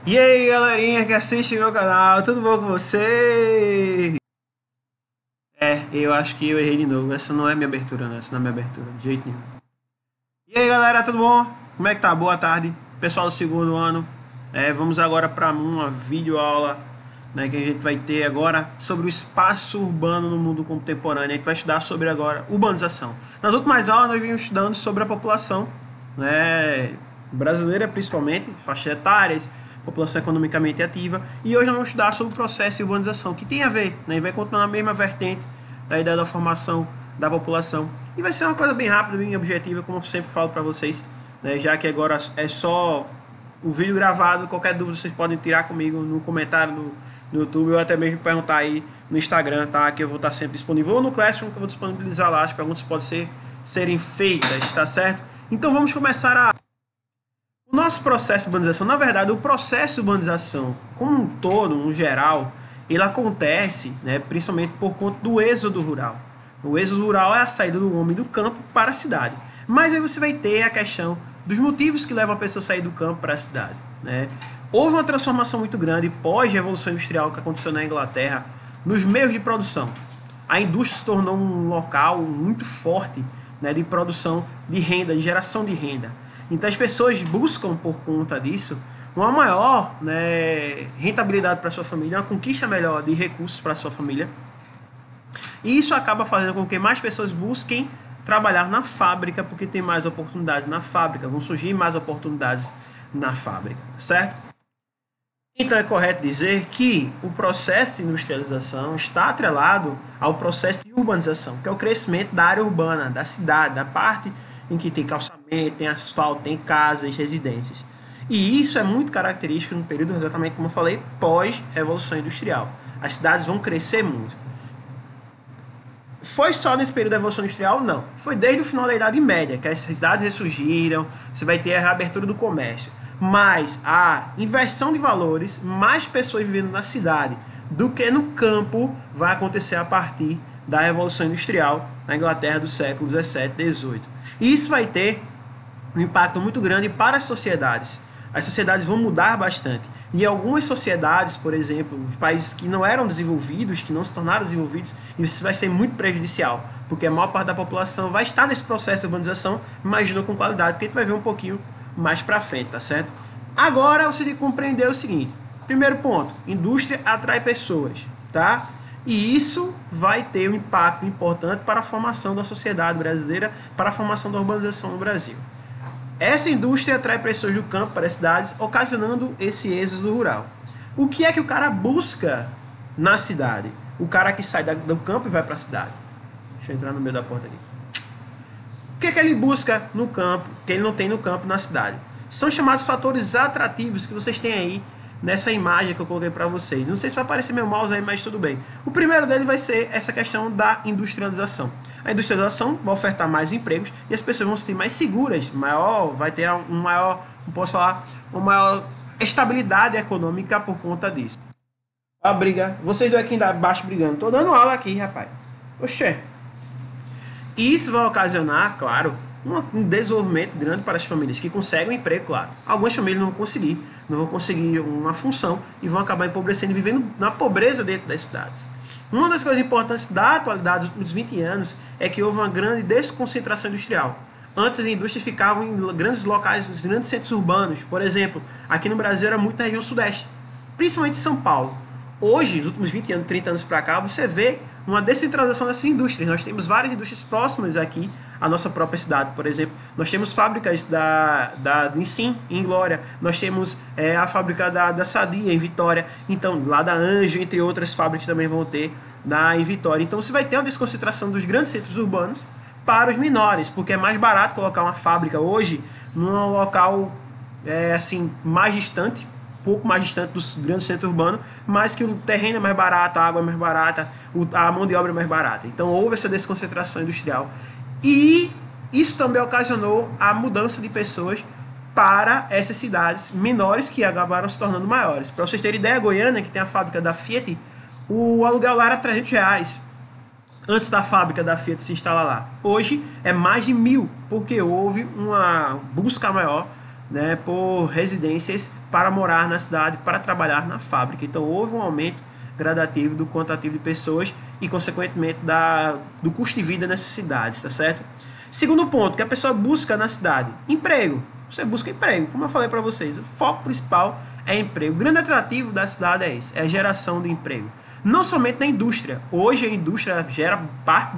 E aí, galerinha que assiste meu canal, tudo bom com vocês? Eu acho que eu errei de novo. Essa não é minha abertura, né? Essa não é minha abertura, de jeito nenhum. E aí, galera, tudo bom? Como é que tá? Boa tarde, pessoal do segundo ano. Vamos agora para uma videoaula, né, que a gente vai ter agora sobre o espaço urbano no mundo contemporâneo. A gente vai estudar sobre agora urbanização. Nas últimas aulas nós vimos estudando sobre a população, né, brasileira principalmente, faixas etárias, população economicamente ativa. E hoje nós vamos estudar sobre o processo de urbanização, que tem a ver, né, e vai continuar na mesma vertente da ideia da formação da população. E vai ser uma coisa bem rápida, bem objetiva, como eu sempre falo para vocês, né, já que agora é só o vídeo gravado. Qualquer dúvida vocês podem tirar comigo no comentário no YouTube, ou até mesmo perguntar aí no Instagram, tá? Que eu vou estar sempre disponível, ou no Classroom, que eu vou disponibilizar lá. As perguntas podem serem feitas, tá certo? Então vamos começar o nosso processo de urbanização. Na verdade, o processo de urbanização, como um todo, no geral, ele acontece, né, principalmente por conta do êxodo rural. O êxodo rural é a saída do homem do campo para a cidade. Mas aí você vai ter a questão dos motivos que levam a pessoa a sair do campo para a cidade, né? Houve uma transformação muito grande pós-revolução industrial que aconteceu na Inglaterra nos meios de produção. A indústria se tornou um local muito forte, né, de produção de renda, de geração de renda. Então as pessoas buscam, por conta disso, uma maior, né, rentabilidade para sua família, uma conquista melhor de recursos para sua família. E isso acaba fazendo com que mais pessoas busquem trabalhar na fábrica, porque tem mais oportunidades na fábrica, vão surgir mais oportunidades na fábrica, certo? Então é correto dizer que o processo de industrialização está atrelado ao processo de urbanização, que é o crescimento da área urbana, da cidade, da parte em que tem calçamento, tem asfalto, tem casas, residências. E isso é muito característico no período, exatamente como eu falei, pós-revolução industrial. As cidades vão crescer muito. Foi só nesse período da Revolução Industrial? Não. Foi desde o final da Idade Média que as cidades ressurgiram, você vai ter a reabertura do comércio. Mas a inversão de valores, mais pessoas vivendo na cidade do que no campo, vai acontecer a partir da Revolução Industrial na Inglaterra do século XVII, XVIII. E isso vai ter um impacto muito grande para as sociedades. As sociedades vão mudar bastante. E algumas sociedades, por exemplo, países que não eram desenvolvidos, que não se tornaram desenvolvidos, isso vai ser muito prejudicial, porque a maior parte da população vai estar nesse processo de urbanização, imagina com qualidade, porque a gente vai ver um pouquinho mais para frente, tá certo? Agora você tem que compreender o seguinte: primeiro ponto, indústria atrai pessoas, tá? E isso vai ter um impacto importante para a formação da sociedade brasileira, para a formação da urbanização no Brasil. Essa indústria atrai pessoas do campo para as cidades, ocasionando esse êxodo rural. O que é que o cara busca na cidade? O cara que sai do campo e vai para a cidade. Deixa eu entrar no meio da porta aqui. O que é que ele busca no campo, que ele não tem no campo, na cidade? São chamados fatores atrativos que vocês têm aí nessa imagem que eu coloquei para vocês. Não sei se vai aparecer meu mouse aí, mas tudo bem. O primeiro dele vai ser essa questão da industrialização. A industrialização vai ofertar mais empregos e as pessoas vão se sentir mais seguras, vai ter uma maior estabilidade econômica por conta disso. A briga, vocês dois aqui embaixo brigando, tô dando aula aqui, rapaz. Oxê. E isso vai ocasionar, claro, um desenvolvimento grande para as famílias que conseguem um emprego, claro. Algumas famílias não vão conseguir uma função e vão acabar empobrecendo e vivendo na pobreza dentro das cidades. Uma das coisas importantes da atualidade dos últimos 20 anos é que houve uma grande desconcentração industrial. Antes as indústrias ficavam em grandes locais, nos grandes centros urbanos. Por exemplo, aqui no Brasil era muito na região sudeste, principalmente em São Paulo. Hoje, nos últimos 20 anos, 30 anos para cá, você vê uma descentralização dessas indústrias. Nós temos várias indústrias próximas aqui à nossa própria cidade, por exemplo. Nós temos fábricas da Nissin, em Glória. Nós temos a fábrica da Sadia, em Vitória. Então, lá da Anjo, entre outras fábricas também vão ter em Vitória. Então, você vai ter uma desconcentração dos grandes centros urbanos para os menores, porque é mais barato colocar uma fábrica hoje num local mais distante, pouco mais distante dos grandes centros urbanos, mas que o terreno é mais barato, a água é mais barata, a mão de obra é mais barata. Então houve essa desconcentração industrial. E isso também ocasionou a mudança de pessoas para essas cidades menores que acabaram se tornando maiores. Para vocês terem ideia, Goiânia, que tem a fábrica da Fiat, o aluguel lá era R$300, antes da fábrica da Fiat se instalar lá. Hoje é mais de 1.000, porque houve uma busca maior né, por residências para morar na cidade, para trabalhar na fábrica. Então houve um aumento gradativo do quantitativo de pessoas e, consequentemente, do custo de vida nessas cidades, tá certo? Segundo ponto, que a pessoa busca na cidade, emprego. Você busca emprego, como eu falei para vocês, o foco principal é emprego. O grande atrativo da cidade é esse, é a geração do emprego. Não somente na indústria. Hoje a indústria gera parte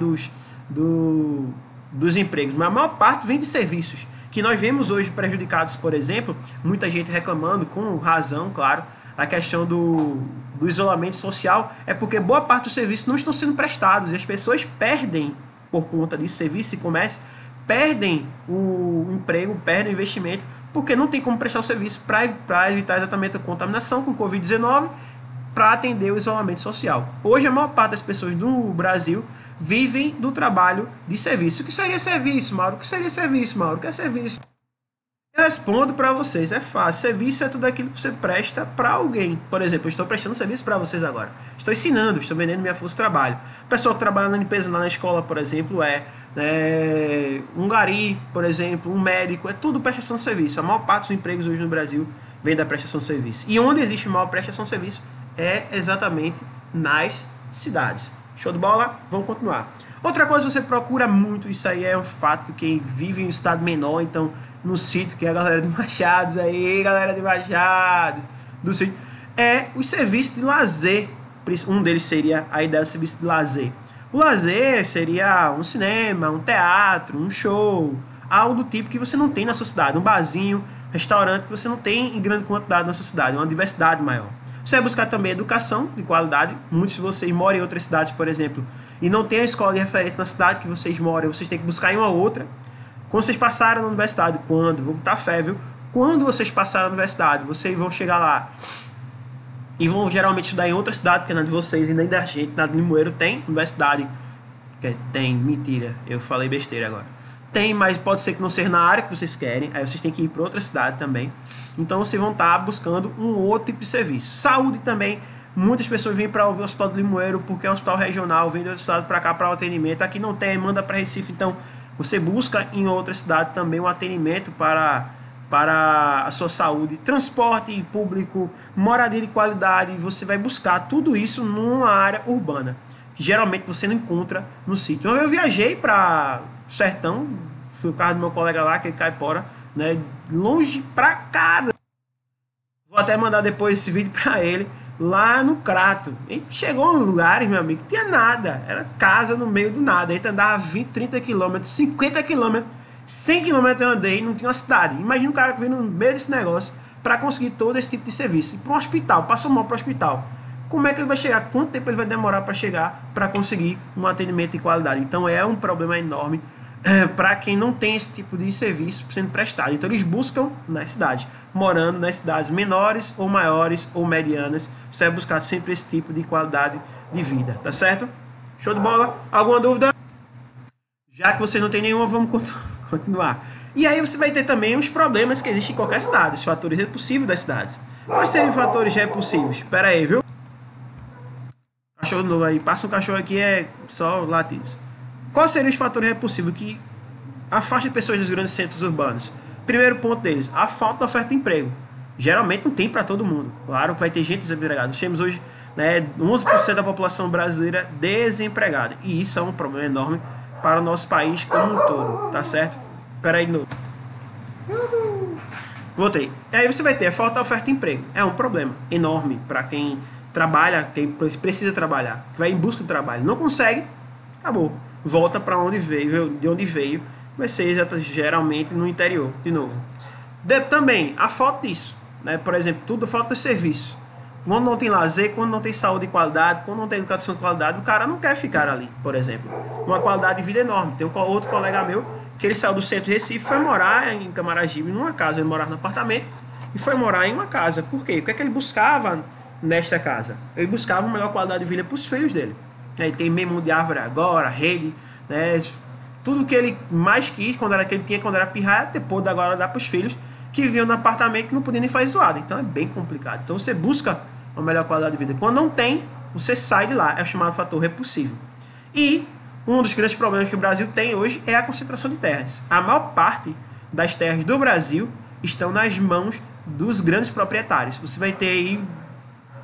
dos empregos, mas a maior parte vem de serviços, que nós vemos hoje prejudicados, por exemplo, muita gente reclamando, com razão, claro, a questão do isolamento social, é porque boa parte dos serviços não estão sendo prestados e as pessoas perdem, por conta disso, serviço e comércio, perdem o emprego, perdem o investimento, porque não tem como prestar o serviço para evitar exatamente a contaminação com Covid-19, para atender o isolamento social. Hoje a maior parte das pessoas do Brasil vivem do trabalho de serviço. O que seria serviço, Mauro? O que seria serviço, Mauro? O que é serviço? Eu respondo para vocês, é fácil. Serviço é tudo aquilo que você presta para alguém. Por exemplo, eu estou prestando serviço para vocês agora. Estou ensinando, estou vendendo minha força de trabalho. O pessoal que trabalha na limpeza lá na escola, por exemplo, um gari, por exemplo, um médico, é tudo prestação de serviço. A maior parte dos empregos hoje no Brasil vem da prestação de serviço. E onde existe maior prestação de serviço é exatamente nas cidades. Show de bola? Vamos continuar. Outra coisa que você procura muito, isso aí é um fato, quem vive em um estado menor, então no sítio, que é a galera de Machados aí, galera de Machados, do sítio, é os serviços de lazer. Um deles seria a ideia do serviço de lazer. O lazer seria um cinema, um teatro, um show, algo do tipo que você não tem na sua cidade, um barzinho, restaurante que você não tem em grande quantidade na sua cidade, uma diversidade maior. Você vai buscar também educação de qualidade. Muitos de vocês moram em outras cidades, por exemplo, e não tem a escola de referência na cidade que vocês moram, vocês têm que buscar em uma outra. Quando vocês passaram na universidade, vou botar fé, viu? Quando vocês passaram na universidade, vocês vão chegar lá e vão geralmente estudar em outra cidade, porque na de vocês e nem da gente, na de Limoeiro tem universidade. Tem, mentira, eu falei besteira agora. Tem, mas pode ser que não seja na área que vocês querem, aí vocês têm que ir para outra cidade também. Então vocês vão estar buscando um outro tipo de serviço. Saúde também, muitas pessoas vêm para o Hospital do Limoeiro porque é um hospital regional, vem do outro estado para cá para o atendimento. Aqui não tem, manda para Recife, então você busca em outra cidade também um atendimento para a sua saúde. Transporte público, moradia de qualidade, você vai buscar tudo isso numa área urbana, que geralmente você não encontra no sítio. Eu viajei para sertão, fui o carro do meu colega lá, que é caipora, né, longe pra caramba. Vou até mandar depois esse vídeo pra ele, lá no Crato. A gente chegou em lugares, meu amigo, não tinha nada, era casa no meio do nada. A gente andava 20, 30 quilômetros, 50 quilômetros, 100 quilômetros eu andei, não tinha uma cidade. Imagina um cara que veio no meio desse negócio para conseguir todo esse tipo de serviço. E para um hospital, passou mal para o hospital. Como é que ele vai chegar? Quanto tempo ele vai demorar para chegar para conseguir um atendimento de qualidade? Então é um problema enorme para quem não tem esse tipo de serviço sendo prestado. Então eles buscam nas cidades, morando nas cidades menores ou maiores ou medianas. Você vai buscar sempre esse tipo de qualidade de vida, tá certo? Show de bola? Alguma dúvida? Já que você não tem nenhuma, vamos continuar. E aí você vai ter também os problemas que existem em qualquer cidade, os fatores repulsivos das cidades. Quais seriam os fatores repulsivos? Espera aí, viu? Cachorro novo aí, passa um cachorro aqui, é só latidos. Quais seriam os fatores repulsivos que afastam pessoas dos grandes centros urbanos? Primeiro ponto deles, a falta de oferta de emprego. Geralmente não tem para todo mundo. Claro que vai ter gente desempregada. Nós temos hoje 11% da população brasileira desempregada. E isso é um problema enorme para o nosso país como um todo, tá certo? Espera aí de novo. Voltei. E aí você vai ter a falta de oferta de emprego. É um problema enorme para quem trabalha, quem precisa trabalhar, vai em busca do trabalho, não consegue, acabou. Volta para onde veio, de onde veio, vai ser geralmente no interior, de novo. Também a falta disso, né? Por exemplo, tudo falta de serviço. Quando não tem lazer, quando não tem saúde de qualidade, quando não tem educação de qualidade, o cara não quer ficar ali, por exemplo. Uma qualidade de vida enorme. Tem outro colega meu que ele saiu do centro de Recife, foi morar em Camaragibe, numa casa. Ele morava no apartamento e foi morar em uma casa. Por quê? O que é que ele buscava nesta casa? Ele buscava uma melhor qualidade de vida para os filhos dele. Ele tem meio mundo de árvore agora, rede, né? Tudo que ele mais quis quando era pirraia, depois agora dá para os filhos que viviam no apartamento que não podiam nem fazer zoada. Então é bem complicado. Então você busca uma melhor qualidade de vida. Quando não tem, você sai de lá. É o chamado fator repulsivo. E um dos grandes problemas que o Brasil tem hoje é a concentração de terras. A maior parte das terras do Brasil estão nas mãos dos grandes proprietários. Você vai ter aí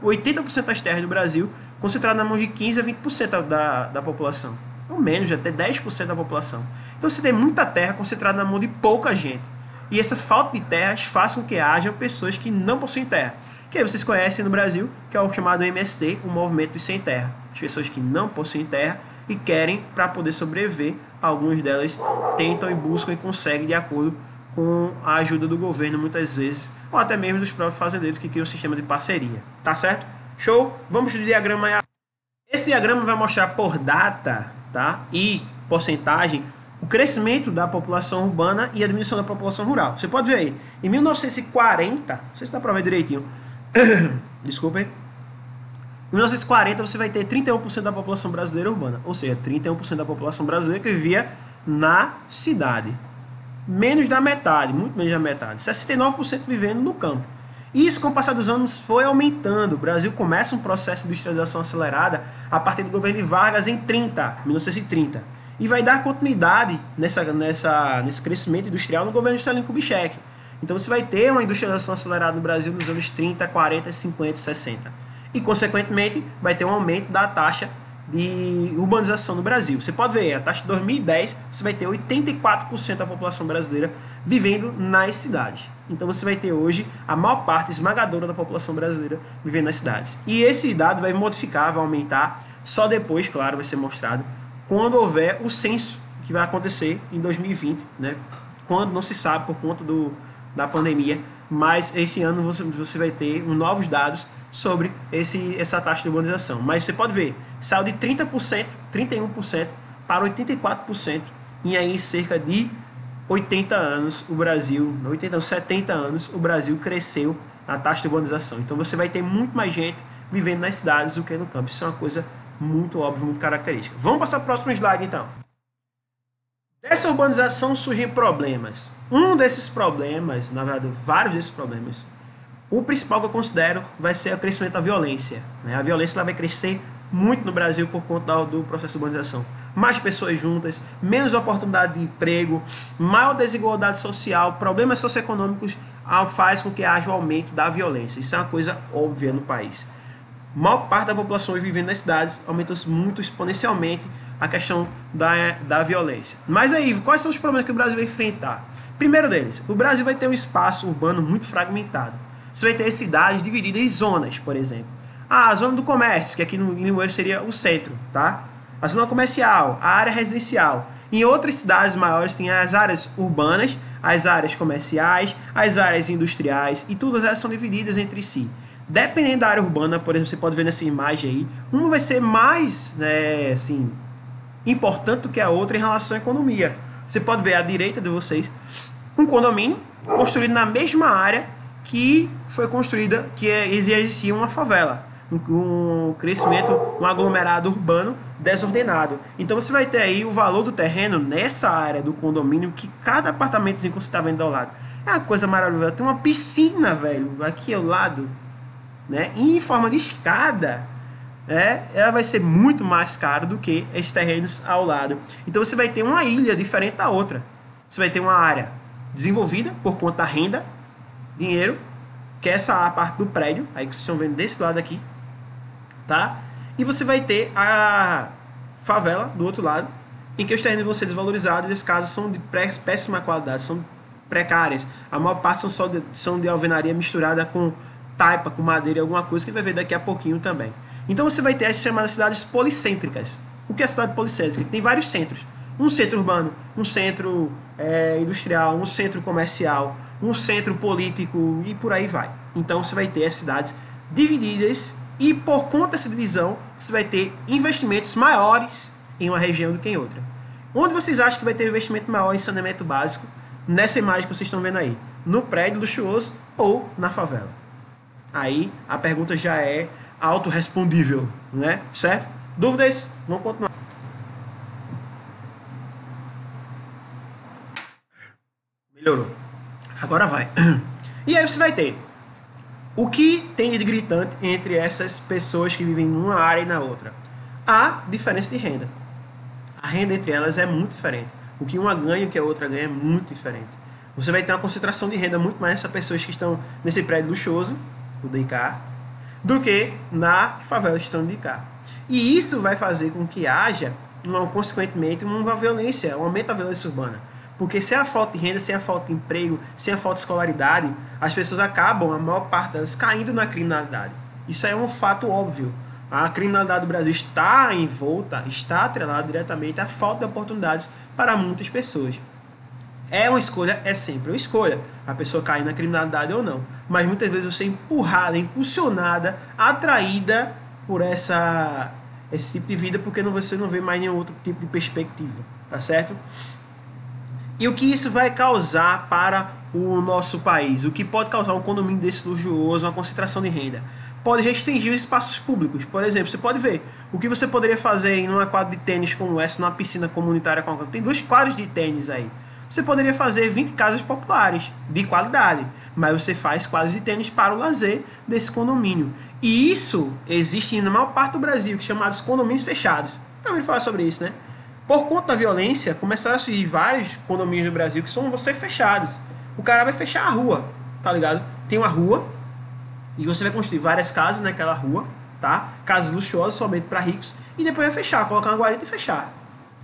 80% das terras do Brasil concentrado na mão de 15 a 20% da população. Ou menos, até 10% da população. Então você tem muita terra concentrada na mão de pouca gente. E essa falta de terras faz com que hajam pessoas que não possuem terra. Que aí vocês conhecem no Brasil, que é o chamado MST, o Movimento dos Sem Terra. As pessoas que não possuem terra e querem, para poder sobreviver, algumas delas tentam e buscam e conseguem de acordo com a ajuda do governo, muitas vezes, ou até mesmo dos próprios fazendeiros que criam um sistema de parceria. Tá certo? Show? Vamos do diagrama aí. Esse diagrama vai mostrar por data, tá? E porcentagem o crescimento da população urbana e a diminuição da população rural. Você pode ver aí, em 1940, não sei se dá para ver direitinho, desculpem, em 1940 você vai ter 31% da população brasileira urbana, ou seja, 31% da população brasileira que vivia na cidade. Menos da metade, muito menos da metade, 69% vivendo no campo. E isso, com o passar dos anos, foi aumentando. O Brasil começa um processo de industrialização acelerada a partir do governo de Vargas em 1930. E vai dar continuidade nesse crescimento industrial no governo de Juscelino Kubitschek. Então você vai ter uma industrialização acelerada no Brasil nos anos 30, 40, 50 e 60. E, consequentemente, vai ter um aumento da taxa de urbanização no Brasil. Você pode ver, a taxa de 2010, você vai ter 84% da população brasileira vivendo nas cidades. Então você vai ter hoje a maior parte esmagadora da população brasileira vivendo nas cidades. E esse dado vai modificar, vai aumentar, só depois, claro, vai ser mostrado, quando houver o censo que vai acontecer em 2020, né? Quando não se sabe por conta da pandemia, mas esse ano você vai ter novos dados sobre essa taxa de urbanização. Mas você pode ver, saiu de 30%, 31% para 84% em aí cerca de 80 anos o Brasil, 70 anos o Brasil cresceu a taxa de urbanização. Então você vai ter muito mais gente vivendo nas cidades do que no campo. Isso é uma coisa muito óbvia, muito característica. Vamos passar para o próximo slide então. Dessa urbanização surgem problemas. Um desses problemas, na verdade, vários desses problemas, o principal que eu considero vai ser o crescimento da violência. A violência ela vai crescer muito no Brasil por conta do processo de urbanização. Mais pessoas juntas, menos oportunidade de emprego, maior desigualdade social, problemas socioeconômicos faz com que haja o aumento da violência. Isso é uma coisa óbvia no país. A maior parte da população vivendo nas cidades aumentou muito exponencialmente a questão da violência. Mas aí, quais são os problemas que o Brasil vai enfrentar? Primeiro deles, o Brasil vai ter um espaço urbano muito fragmentado. Você vai ter cidades divididas em zonas, por exemplo. A zona do comércio, que aqui em Limoeiro seria o centro, tá? A zona comercial, a área residencial. Em outras cidades maiores tem as áreas urbanas, as áreas comerciais, as áreas industriais, e todas elas são divididas entre si. Dependendo da área urbana, por exemplo, você pode ver nessa imagem aí, uma vai ser mais importante do que a outra em relação à economia. Você pode ver à direita de vocês um condomínio construído na mesma área que foi construída, que existia uma favela, um crescimento, um aglomerado urbano desordenado. Então você vai ter aí o valor do terreno nessa área do condomínio, que cada apartamentozinho que você está vendo ao lado é uma coisa maravilhosa. Tem uma piscina, velho, aqui ao lado, né? E em forma de escada, ela vai ser muito mais cara do que esses terrenos ao lado. Então você vai ter uma ilha diferente da outra. Você vai ter uma área desenvolvida por conta da renda, dinheiro, que é essa parte do prédio, aí que vocês estão vendo desse lado aqui, tá? E você vai ter a favela do outro lado, em que os terrenos vão ser desvalorizados e as casas são de péssima qualidade, são precárias. A maior parte são de alvenaria misturada com taipa, com madeira e alguma coisa que vai ver daqui a pouquinho também. Então você vai ter as chamadas cidades policêntricas. O que é a cidade policêntrica? Tem vários centros. Um centro urbano, um centro industrial, um centro comercial, um centro político e por aí vai. Então você vai ter as cidades divididas e por conta dessa divisão você vai ter investimentos maiores em uma região do que em outra. Onde vocês acham que vai ter investimento maior em saneamento básico? Nessa imagem que vocês estão vendo aí. No prédio luxuoso ou na favela? Aí a pergunta já é autorrespondível, né? Certo? Dúvidas? Vamos continuar. Melhorou. Agora vai. E aí você vai ter o que tem de gritante entre essas pessoas que vivem numa área e na outra? A diferença de renda. A renda entre elas é muito diferente. O que uma ganha e o que a outra ganha é muito diferente. Você vai ter uma concentração de renda muito mais nessas pessoas que estão nesse prédio luxuoso, o DK, do que na favela que estão no DK. E isso vai fazer com que haja, consequentemente, uma violência, um aumento da violência urbana. Porque sem a falta de renda, sem a falta de emprego, sem a falta de escolaridade, as pessoas acabam, a maior parte delas, caindo na criminalidade. Isso é um fato óbvio. A criminalidade do Brasil está envolta, está atrelada diretamente à falta de oportunidades para muitas pessoas. É uma escolha, é sempre uma escolha, a pessoa cair na criminalidade ou não. Mas muitas vezes você é empurrada, impulsionada, atraída por esse tipo de vida, porque você não vê mais nenhum outro tipo de perspectiva, tá certo? E o que isso vai causar para o nosso país? O que pode causar um condomínio desse luxuoso, uma concentração de renda? Pode restringir os espaços públicos. Por exemplo, você pode ver o que você poderia fazer em uma quadra de tênis como essa, numa piscina comunitária. Tem 2 quadras de tênis aí. Você poderia fazer 20 casas populares de qualidade, mas você faz quadras de tênis para o lazer desse condomínio. E isso existe na maior parte do Brasil, que é chamados condomínios fechados. Também vou falar sobre isso, né? Por conta da violência, começaram a surgir vários condomínios no Brasil que são você fechados. O cara vai fechar a rua, tá ligado? Tem uma rua e você vai construir várias casas naquela rua, tá? Casas luxuosas somente para ricos, e depois vai fechar, colocar uma guarita e fechar.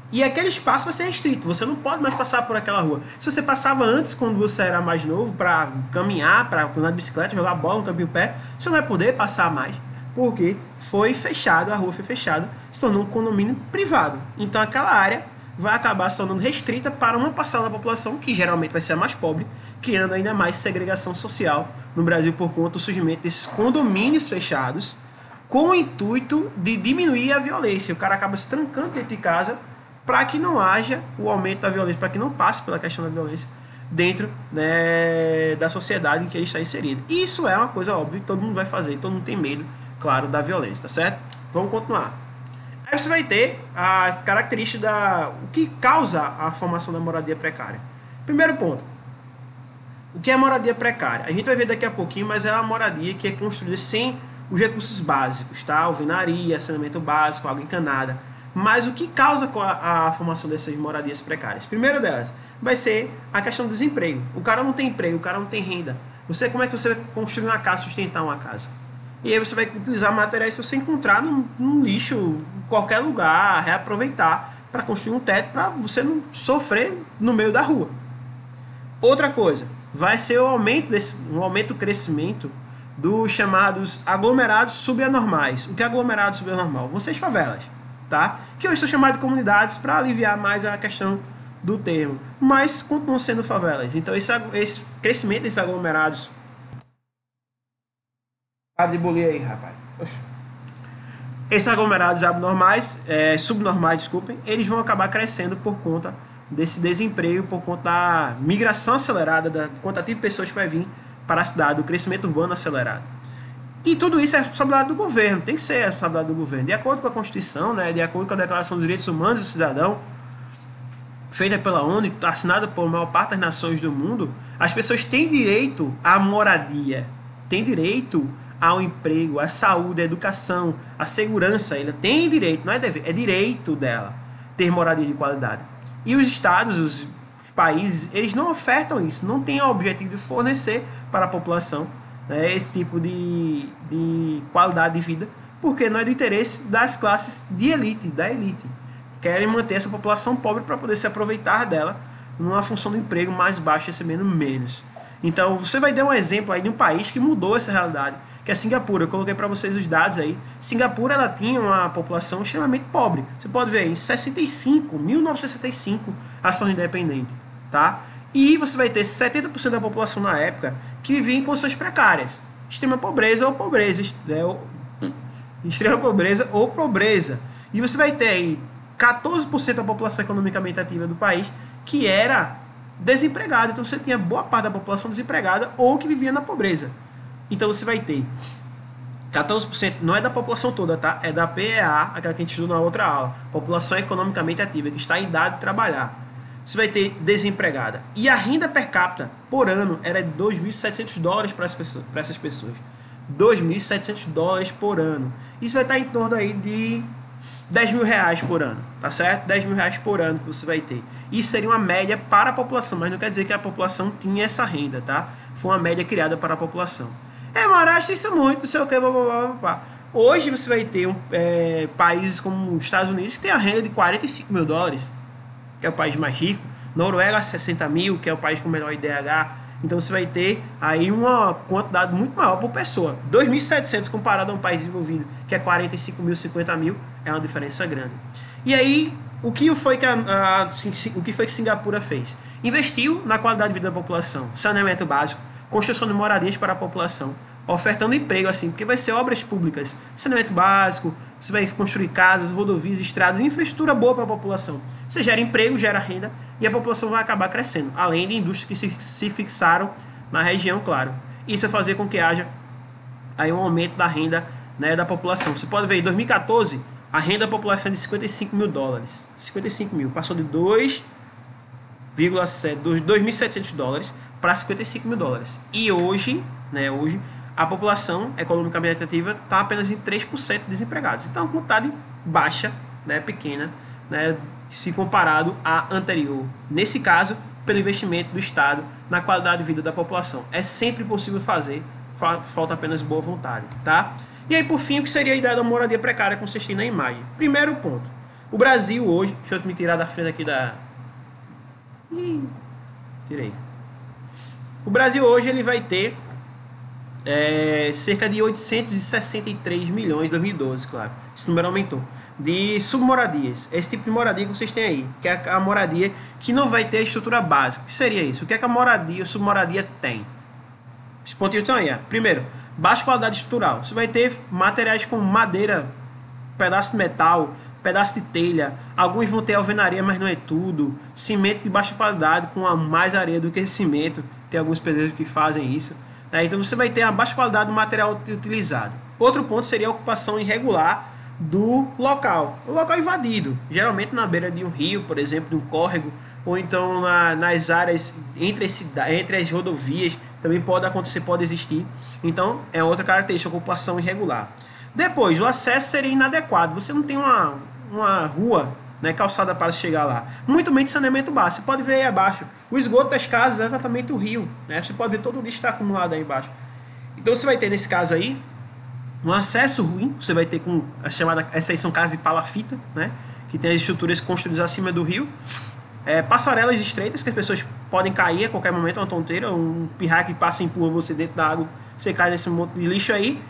E aquele espaço vai ser restrito, você não pode mais passar por aquela rua. Se você passava antes, quando você era mais novo, para caminhar, para andar de bicicleta, jogar bola no campinho pé, você não vai poder passar mais, porque foi fechado, a rua foi fechada, se tornou um condomínio privado. Então aquela área vai acabar se tornando restrita para uma parcela da população, que geralmente vai ser a mais pobre, criando ainda mais segregação social no Brasil por conta do surgimento desses condomínios fechados, com o intuito de diminuir a violência. O cara acaba se trancando dentro de casa para que não haja o aumento da violência, para que não passe pela questão da violência dentro, né, da sociedade em que ele está inserido. E isso é uma coisa óbvia que todo mundo vai fazer, todo mundo tem medo, claro, da violência, tá certo? Vamos continuar. Aí você vai ter a característica o que causa a formação da moradia precária. Primeiro ponto, o que é moradia precária? A gente vai ver daqui a pouquinho, mas é uma moradia que é construída sem os recursos básicos, tá? Alvenaria, saneamento básico, água encanada. Mas o que causa a formação dessas moradias precárias? Primeiro delas vai ser a questão do desemprego. O cara não tem emprego, o cara não tem renda. Como é que você vai construir uma casa, sustentar uma casa? E aí você vai utilizar materiais que você encontrar num lixo, em qualquer lugar, reaproveitar para construir um teto, para você não sofrer no meio da rua. Outra coisa, vai ser o aumento do crescimento dos chamados aglomerados subanormais. O que é aglomerado subanormal? Vão ser as favelas, tá? Que hoje são chamadas de comunidades para aliviar mais a questão do termo, mas continuam sendo favelas. Então esse crescimento desses aglomerados... de bolia aí, rapaz. Oxe. Esses aglomerados subnormais, desculpem, eles vão acabar crescendo por conta desse desemprego, por conta da migração acelerada, da quantidade de pessoas que vai vir para a cidade, do crescimento urbano acelerado. E tudo isso é responsabilidade do governo, tem que ser a responsabilidade do governo. De acordo com a Constituição, né, de acordo com a Declaração dos Direitos Humanos do Cidadão, feita pela ONU, assinada por maior parte das nações do mundo, as pessoas têm direito à moradia, têm direito ao emprego, à saúde, à educação, à segurança. Ela tem direito, não é dever, é direito dela ter moradia de qualidade. E os estados, os países, eles não ofertam isso, não têm o objetivo de fornecer para a população, né, esse tipo de qualidade de vida, porque não é do interesse das classes de elite, da elite. Querem manter essa população pobre para poder se aproveitar dela numa função do emprego mais baixa, recebendo menos. Então, você vai dar um exemplo aí de um país que mudou essa realidade, que é Singapura. Eu coloquei para vocês os dados aí. Singapura, ela tinha uma população extremamente pobre. Você pode ver, em 1965, a ação independente, tá? E você vai ter 70% da população na época que vivia em condições precárias. Extrema pobreza ou pobreza. Extrema pobreza ou pobreza. E você vai ter aí 14% da população economicamente ativa do país que era desempregada. Então você tinha boa parte da população desempregada ou que vivia na pobreza. Então você vai ter 14%, não é da população toda, tá? É da PEA, aquela que a gente estudou na outra aula. População economicamente ativa, que está em idade de trabalhar. Você vai ter desempregada. E a renda per capita por ano era de $2.700 para essas pessoas. $2.700 por ano. Isso vai estar em torno aí de 10 mil reais por ano, tá certo? 10 mil reais por ano que você vai ter. Isso seria uma média para a população, mas não quer dizer que a população tinha essa renda, tá? Foi uma média criada para a população. Mas isso é muito, não sei o que, blá, blá, blá, blá. Hoje você vai ter países como os Estados Unidos que tem a renda de 45 mil dólares, que é o país mais rico. Noruega, 60 mil, que é o país com o menor IDH. Então você vai ter aí uma quantidade muito maior por pessoa. 2.700 comparado a um país desenvolvido, que é 45 mil, 50 mil, é uma diferença grande. E aí, o que foi que Singapura fez? Investiu na qualidade de vida da população, saneamento básico, construção de moradias para a população, ofertando emprego, assim, porque vai ser obras públicas, saneamento básico, você vai construir casas, rodovias, estradas, infraestrutura boa para a população. Você gera emprego, gera renda e a população vai acabar crescendo, além de indústrias que se fixaram na região, claro. Isso vai fazer com que haja aí um aumento da renda, né, da população. Você pode ver, em 2014, a renda da população é de 55 mil dólares. 55 mil, passou de 2.700 dólares para 55 mil dólares. E hoje, a população economicamente ativa está apenas em 3% de desempregados. Então, uma quantidade baixa, né, pequena, né, se comparado à anterior. Nesse caso, pelo investimento do Estado na qualidade de vida da população. É sempre possível fazer, falta apenas boa vontade, tá? E aí, por fim, o que seria a ideia da moradia precária consistente na imagem? Primeiro ponto. O Brasil hoje... Deixa eu me tirar da frente aqui da... Tirei. O Brasil hoje ele vai ter cerca de 863 milhões em 2012, claro. Esse número aumentou. De submoradias. Esse tipo de moradia que vocês têm aí. Que é a moradia que não vai ter a estrutura básica. O que seria isso? O que é que a submoradia tem? Os pontinhos estão aí. Primeiro, baixa qualidade estrutural. Você vai ter materiais como madeira, pedaço de metal, pedaço de telha. Alguns vão ter alvenaria, mas não é tudo. Cimento de baixa qualidade, com mais areia do que esse cimento. Tem alguns pedreiros que fazem isso. Então você vai ter a baixa qualidade do material utilizado. Outro ponto seria a ocupação irregular do local. O local invadido, geralmente na beira de um rio, por exemplo, de um córrego, ou então nas áreas entre as rodovias, também pode acontecer, pode existir. Então, é outra característica, ocupação irregular. Depois, o acesso seria inadequado. Você não tem uma rua, né, calçada para chegar lá. Muito bem de saneamento básico. Você pode ver aí abaixo. O esgoto das casas é exatamente o rio. Né? Você pode ver todo o lixo que está acumulado aí embaixo. Então, você vai ter, nesse caso aí, um acesso ruim. Você vai ter com a chamada... Essas aí são casas de palafita, né? Que tem as estruturas construídas acima do rio. Passarelas estreitas, que as pessoas podem cair a qualquer momento, uma tonteira, um pirraia que passa e empurra você dentro da água, você cai nesse monte de lixo aí,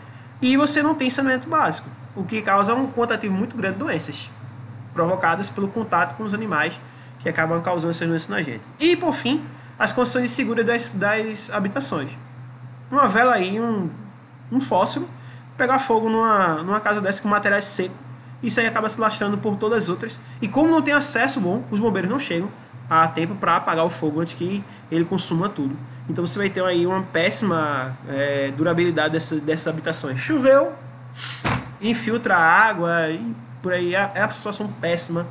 e você não tem saneamento básico, o que causa um quantitativo muito grande de doenças, provocadas pelo contato com os animais, que acabam causando essas doenças na gente. E, por fim, as condições de segurança das habitações. Uma vela aí, um fósforo, pegar fogo numa casa dessa com materiais secos, isso aí acaba se lastrando por todas as outras. E como não tem acesso bom, os bombeiros não chegam a tempo para apagar o fogo antes que ele consuma tudo. Então você vai ter aí uma péssima durabilidade dessas habitações. Choveu, infiltra a água e por aí é a situação péssima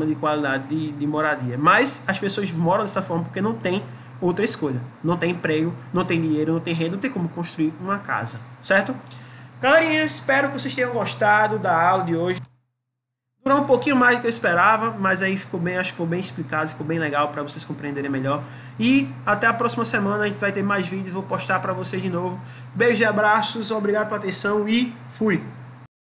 de qualidade de moradia. Mas as pessoas moram dessa forma porque não tem outra escolha. Não tem emprego, não tem dinheiro, não tem renda, não tem como construir uma casa, certo? Galerinha, espero que vocês tenham gostado da aula de hoje. Durou um pouquinho mais do que eu esperava, mas aí acho que ficou bem explicado, ficou bem legal para vocês compreenderem melhor. E até a próxima semana a gente vai ter mais vídeos, vou postar para vocês de novo. Beijos e abraços, obrigado pela atenção e fui!